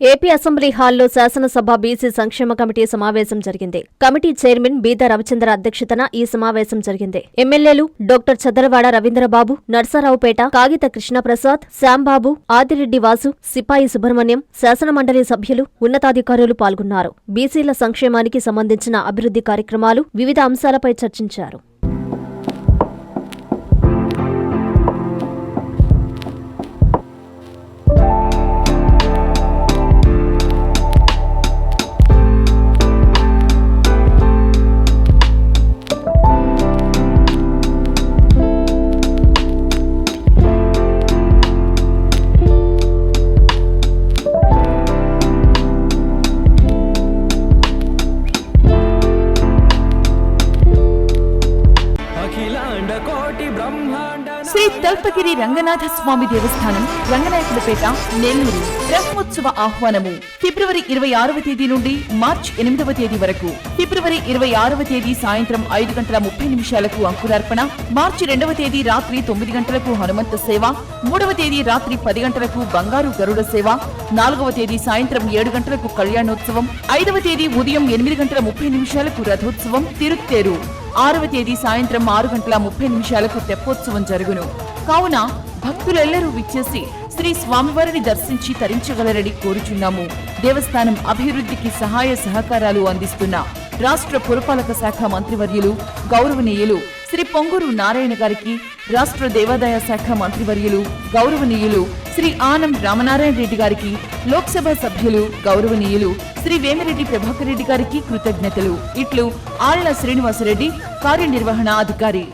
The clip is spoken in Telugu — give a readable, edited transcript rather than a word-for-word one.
ఏపీ అసెంబ్లీ హాల్లో శాసనసభ బీసీ సంక్షేమ కమిటీ సమావేశం జరిగింది. కమిటీ చైర్మన్ బీద రవిచంద్ర అధ్యక్షతన ఈ సమావేశం జరిగింది. ఎమ్మెల్యేలు డాక్టర్ చదలవాడ రవీంద్రబాబు, నర్సరావుపేట, కాగిత కృష్ణప్రసాద్, శ్యాంబాబు, ఆదిరెడ్డి వాసు, సిపాయి సుబ్రహ్మణ్యం, శాసనమండలి సభ్యులు, ఉన్నతాధికారులు పాల్గొన్నారు. బీసీల సంక్షేమానికి సంబంధించిన అభివృద్ధి కార్యక్రమాలు, వివిధ అంశాలపై చర్చించారు. శ్రీ తల్పగిరి రంగనాథ స్వామి దేవస్థానం, రంగనాయకులపేట, నెల్లూరు. బ్రహ్మోత్సవ ఆహ్వానము ఫిబ్రవరి 26వ తేదీ నుండి మార్చి 8వ తేదీ వరకు. ఫిబ్రవరి 26వ తేదీ సాయంత్రం 5:30 అంకురార్పణ, మార్చి 2వ తేదీ రాత్రి 9 గంటలకు హనుమంత సేవ, 3వ తేదీ రాత్రి 10 గంటలకు బంగారు గరుడ సేవ, 4వ తేదీ సాయంత్రం 7 గంటలకు కళ్యాణోత్సవం, 5వ తేదీ ఉదయం 8:30 రథోత్సవం, తిరుత్తేరు, 6వ తేదీ సాయంత్రం 6:30 తెప్పోత్సవం జరుగును. కావున భక్తులెల్లరూ విచ్చేసి శ్రీ స్వామివారిని దర్శించి తరించగలరని కోరుచున్నాము. దేవస్థానం అభివృద్ధికి సహాయ సహకారాలు అందిస్తున్న రాష్ట్ర పురపాలక శాఖ మంత్రివర్యులు గౌరవనీయులు శ్రీ పొంగూరు నారాయణ గారికి, రాష్ట్ర దేవాదాయ శాఖ మంత్రివర్యులు గౌరవనీయులు శ్రీ ఆనం రామనారాయణ రెడ్డి గారికి, లోక్సభ సభ్యులు గౌరవనీయులు శ్రీ వేమిరెడ్డి ప్రభాకర్ రెడ్డి గారికి కృతజ్ఞతలు. ఇట్లు ఆళ్ల శ్రీనివాసరెడ్డి, కార్యనిర్వహణ అధికారి.